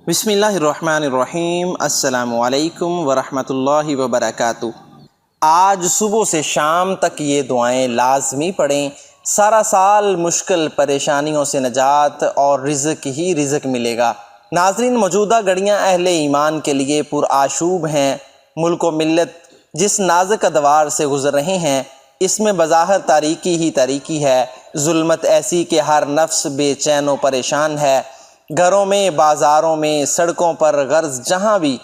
بسم اللہ الرحمن الرحیم۔ السلام علیکم ورحمۃ اللہ وبرکاتہ۔ آج صبح سے شام تک یہ دعائیں لازمی پڑھیں، سارا سال مشکل پریشانیوں سے نجات اور رزق ہی رزق ملے گا۔ ناظرین، موجودہ گھڑیاں اہل ایمان کے لیے پرآشوب ہیں۔ ملک و ملت جس نازک ادوار سے گزر رہے ہیں، اس میں بظاہر تاریکی ہی تاریکی ہے، ظلمت ایسی کہ ہر نفس بے چین و پریشان ہے۔ گھروں میں، بازاروں میں، سڑکوں پر، غرض جہاں بھی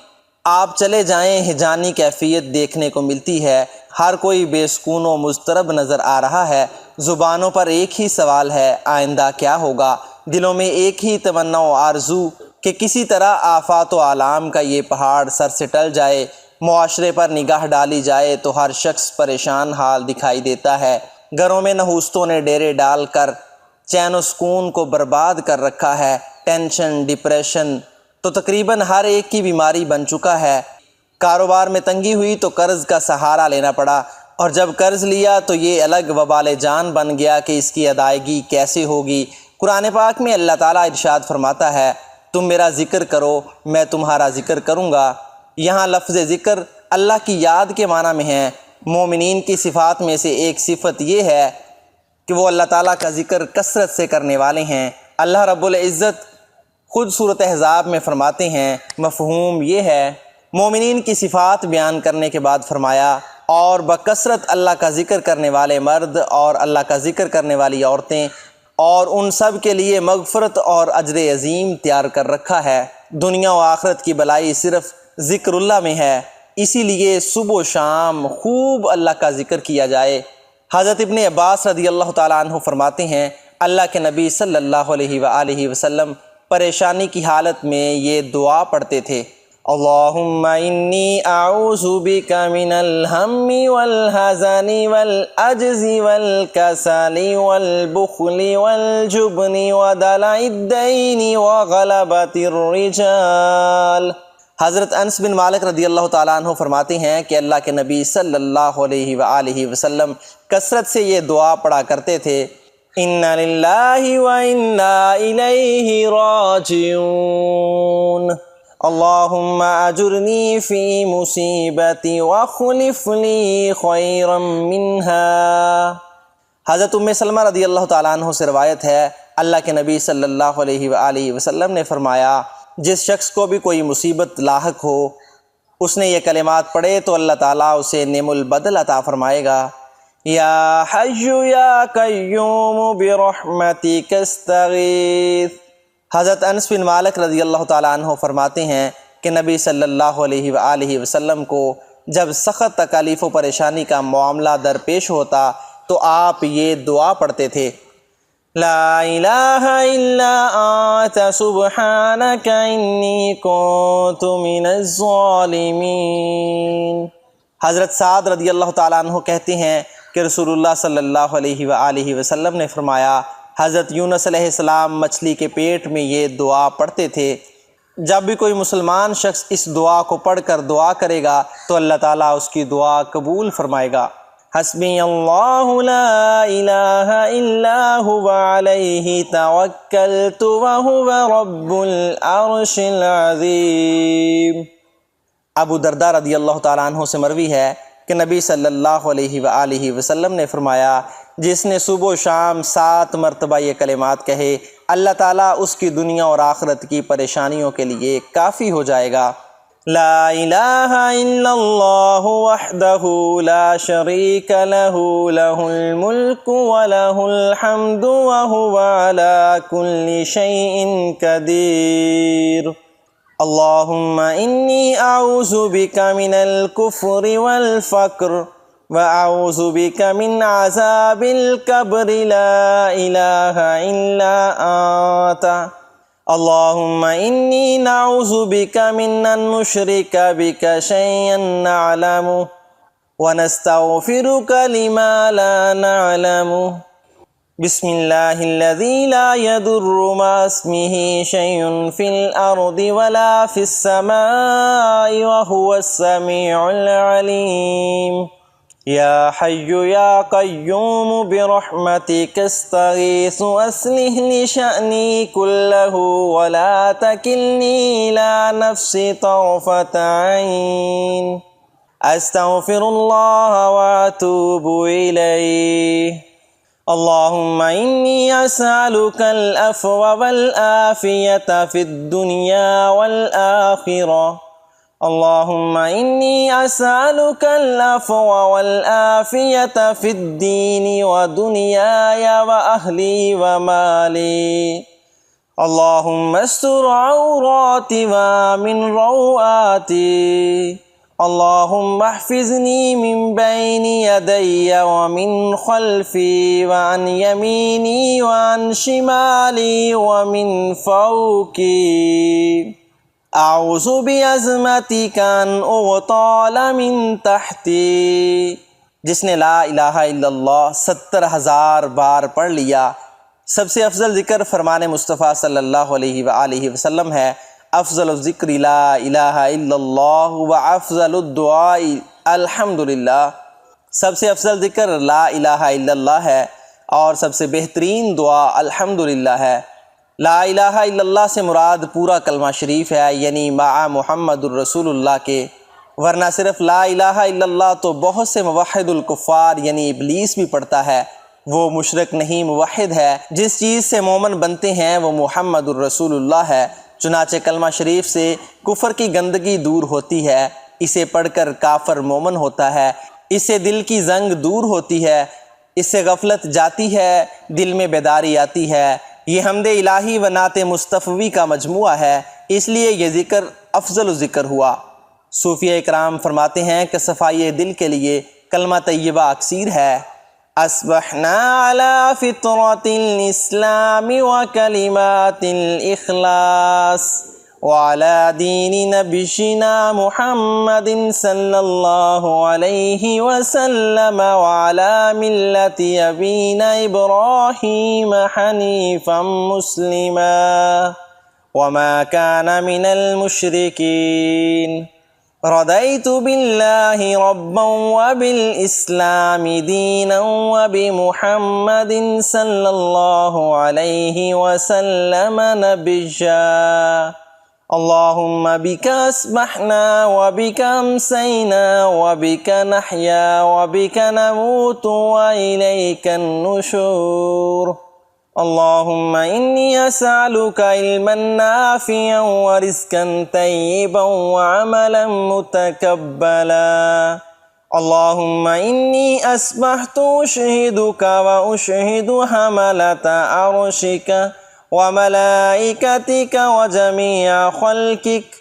آپ چلے جائیں ہجانی کیفیت دیکھنے کو ملتی ہے۔ ہر کوئی بے سکون و مضطرب نظر آ رہا ہے۔ زبانوں پر ایک ہی سوال ہے، آئندہ کیا ہوگا؟ دلوں میں ایک ہی تمنا و آرزو کہ کسی طرح آفات و آلام کا یہ پہاڑ سر سے ٹل جائے۔ معاشرے پر نگاہ ڈالی جائے تو ہر شخص پریشان حال دکھائی دیتا ہے۔ گھروں میں نحوستوں نے ڈیرے ڈال کر چین و سکون کو برباد کر رکھا ہے۔ ٹینشن، ڈپریشن تو تقریباً ہر ایک کی بیماری بن چکا ہے۔ کاروبار میں تنگی ہوئی تو قرض کا سہارا لینا پڑا، اور جب قرض لیا تو یہ الگ وبال جان بن گیا کہ اس کی ادائیگی کیسے ہوگی۔ قرآن پاک میں اللہ تعالیٰ ارشاد فرماتا ہے، تم میرا ذکر کرو میں تمہارا ذکر کروں گا۔ یہاں لفظ ذکر اللہ کی یاد کے معنی میں ہے۔ مومنین کی صفات میں سے ایک صفت یہ ہے کہ وہ اللہ تعالیٰ کا ذکر کثرت سے کرنے والے ہیں۔ اللہ رب العزت خود سورۃ احزاب میں فرماتے ہیں، مفہوم یہ ہے، مومنین کی صفات بیان کرنے کے بعد فرمایا، اور بکثرت اللہ کا ذکر کرنے والے مرد اور اللہ کا ذکر کرنے والی عورتیں، اور ان سب کے لیے مغفرت اور اجر عظیم تیار کر رکھا ہے۔ دنیا و آخرت کی بلائی صرف ذکر اللہ میں ہے، اسی لیے صبح و شام خوب اللہ کا ذکر کیا جائے۔ حضرت ابن عباس رضی اللہ تعالیٰ عنہ فرماتے ہیں، اللہ کے نبی صلی اللہ علیہ وآلہ وسلم پریشانی کی حالت میں یہ دعا پڑھتے تھے، اللہم انی اعوذ بک من الہم والحزن والعجز والکسل والبخل والجبن ودلع الدین وغلبۃ الرجال۔ حضرت انس بن مالک رضی اللہ تعالیٰ عنہ فرماتے ہیں کہ اللہ کے نبی صلی اللہ علیہ وآلہ وسلم کثرت سے یہ دعا پڑھا کرتے تھے، اِنَّ لِلَّهِ وَإِنَّا إِلَيْهِ رَاجِعُونَ اللہم اجرنی فی مصیبتی واخلف لی خیرا منها۔ حضرت ام سلمہ رضی اللہ تعالیٰ عنہ سے روایت ہے، اللہ کے نبی صلی اللہ علیہ وآلہ وسلم نے فرمایا، جس شخص کو بھی کوئی مصیبت لاحق ہو، اس نے یہ کلمات پڑھے تو اللہ تعالیٰ اسے نعم البدل عطا فرمائے گا۔ یا حی یا قیوم برحمتک استغیث۔ حضرت انس بن مالک رضی اللہ تعالیٰ عنہ فرماتے ہیں کہ نبی صلی اللہ علیہ وآلہ وسلم کو جب سخت تکالیف و پریشانی کا معاملہ درپیش ہوتا تو آپ یہ دعا پڑھتے تھے، لا الہ الا انت سبحانک انی کنت من الظالمین۔ حضرت سعد رضی اللہ تعالیٰ عنہ کہتے ہیں کہ رسول اللہ صلی اللہ علیہ وآلہ وسلم نے فرمایا، حضرت یونس علیہ السلام مچھلی کے پیٹ میں یہ دعا پڑھتے تھے۔ جب بھی کوئی مسلمان شخص اس دعا کو پڑھ کر دعا کرے گا تو اللہ تعالیٰ اس کی دعا قبول فرمائے گا۔ حسبی اللہ لا الہ الا هو علیہ توکلت وہو رب العرش العظیم۔ ابو درداء رضی اللہ تعالیٰ عنہ سے مروی ہے کہ نبی صلی اللہ علیہ وآلہ وسلم نے فرمایا، جس نے صبح و شام 7 مرتبہ یہ کلمات کہے، اللہ تعالیٰ اس کی دنیا اور آخرت کی پریشانیوں کے لیے کافی ہو جائے گا۔ لا الہ الا اللہ وحدہ لا شریک لہ لہ الملک ولہ الحمد وہو علی کل شیء قدیر۔ اللہم انی اعوذ بک من الکفر والفقر واعوذ بک من عذاب القبر لا الہ الا انت۔ اللہم انی نعوذ بک من ان نشرک بک شیئا نعلمہ ونستغفرک لما لا نعلمہ۔ بسم اللہ الذی لا یضر مع اسمہ شیء فی الارض ولا فی السماء وہو السمیع العلیم۔ یا حی یا قیوم برحمتک استغیث اصلح لی شأنی کلہ ولا تکلنی الی نفسی طرفۃ عین استغفر اللہ واتوب الیہ اللہم انی اسألک العفو والعافیۃ فی الدنیا والآخرہ اللہم انی اسألک العفو والعافیۃ فی الدین ودنیای واہلی ومالی اللہم استر عوراتی وامن روآتی اللہم احفظنی من بین یدی ومن خلفی وعن یمینی وعن شمالی ومن فوقی اعوذ بعظمتک ان اغتال من تحتی۔ جس نے لا الہ الا اللہ 70,000 بار پڑھ لیا، سب سے افضل ذکر فرمان مصطفیٰ صلی اللہ علیہ وآلہ وسلم ہے۔ افضل الذکر لا الہ الا اللہ وافضل الدعاء الحمدللہ۔ سب سے افضل ذکر لا الہ الا اللہ ہے اور سب سے بہترین دعا الحمدللہ ہے۔ لا الہ الا اللہ سے مراد پورا کلمہ شریف ہے، یعنی مع محمد الرسول اللہ کے، ورنہ صرف لا الہ الا اللہ تو بہت سے موحد الکفار یعنی ابلیس بھی پڑھتا ہے، وہ مشرک نہیں موحد ہے۔ جس چیز سے مومن بنتے ہیں وہ محمد الرسول اللہ ہے، چنانچہ کلمہ شریف سے کفر کی گندگی دور ہوتی ہے، اسے پڑھ کر کافر مومن ہوتا ہے، اس سے دل کی زنگ دور ہوتی ہے، اس سے غفلت جاتی ہے، دل میں بیداری آتی ہے۔ یہ حمد الہی و نعت مصطفی کا مجموعہ ہے، اس لیے یہ ذکر افضل ذکر ہوا۔ صوفیہ اکرام فرماتے ہیں کہ صفائی دل کے لیے کلمہ طیبہ اکثیر ہے۔ اصبحنا علی فطرۃ الاسلام وکلمات الاخلاص وعلی دین نبینا محمد صلی اللہ علیہ وسلم وعلی ملت ابینا ابراہیم حنیفا مسلما وما کان من المشرکین رضیت باللہ ربا وبالاسلام دینا وبمحمد صلی اللہ علیہ وسلم نبیا اللہم بک اصبحنا وبک امسینا وبک نحیا وبک نموت والیک النشور اللہم انی اسألک علما نافعا ورزقا طیبا وعملا متقبلا اللہم انی اصبحت اشہدک واشہد حملة عرشک وملائکتک وجمیع خلقک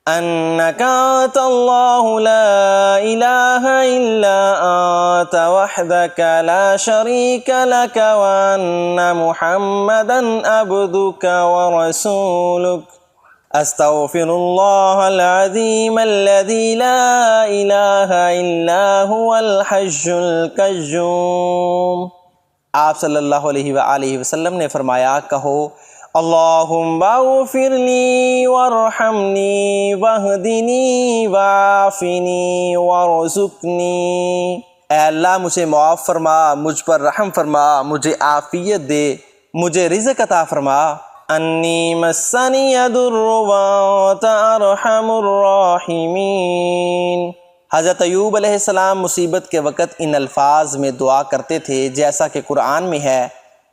انک انت اللہ لا الہ الا انت وحدک لا شریک لک وان محمدا عبدک ورسولک استغفر اللہ العظیم الذی لا الہ الا هو الحی القیوم۔ آپ صلی اللہ علیہ وآلہ وسلم نے فرمایا، کہو اللہم اغفر لی وارحمنی واہدنی وعافنی وارزقنی۔ اے اللہ مجھے معاف فرما، مجھ پر رحم فرما، مجھے عافیت دے، مجھے رزق عطا فرما۔ انی مسنی الضر وانت ارحم الراحمین۔ حضرت ایوب علیہ السلام مصیبت کے وقت ان الفاظ میں دعا کرتے تھے جیسا کہ قرآن میں ہے،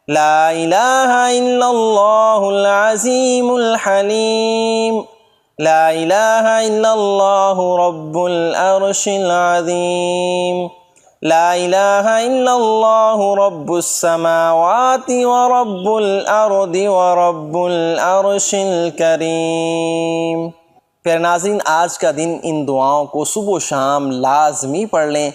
لا الہ الا اللہ العظیم الحلیم لا الہ الا اللہ رب العرش العظیم لا الہ الا اللہ رب السماوات ورب الارض ورب العرش الکریم۔ پھر ناظرین، آج کا دن ان دعاؤں کو صبح و شام لازمی پڑھ لیں،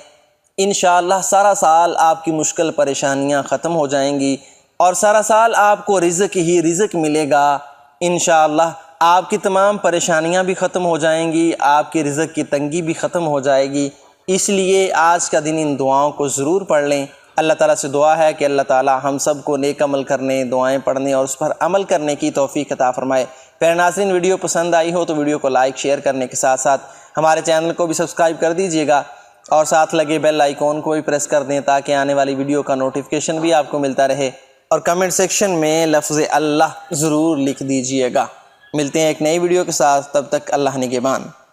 انشاءاللہ سارا سال آپ کی مشکل پریشانیاں ختم ہو جائیں گی اور سارا سال آپ کو رزق ہی رزق ملے گا۔ انشاءاللہ آپ کی تمام پریشانیاں بھی ختم ہو جائیں گی، آپ کی رزق کی تنگی بھی ختم ہو جائے گی۔ اس لیے آج کا دن ان دعاؤں کو ضرور پڑھ لیں۔ اللہ تعالیٰ سے دعا ہے کہ اللہ تعالیٰ ہم سب کو نیک عمل کرنے، دعائیں پڑھنے اور اس پر عمل کرنے کی توفیق عطا فرمائے۔ پھر ناظرین، ویڈیو پسند آئی ہو تو ویڈیو کو لائک شیئر کرنے کے ساتھ ساتھ ہمارے چینل کو بھی سبسکرائب کر دیجیے گا اور ساتھ لگے بیل آئیکن کو بھی پریس کر دیں تاکہ آنے والی ویڈیو کا نوٹیفیکیشن بھی آپ کو ملتا رہے، اور کمنٹ سیکشن میں لفظ اللہ ضرور لکھ دیجئے گا۔ ملتے ہیں ایک نئی ویڈیو کے ساتھ، تب تک اللہ نگہبان۔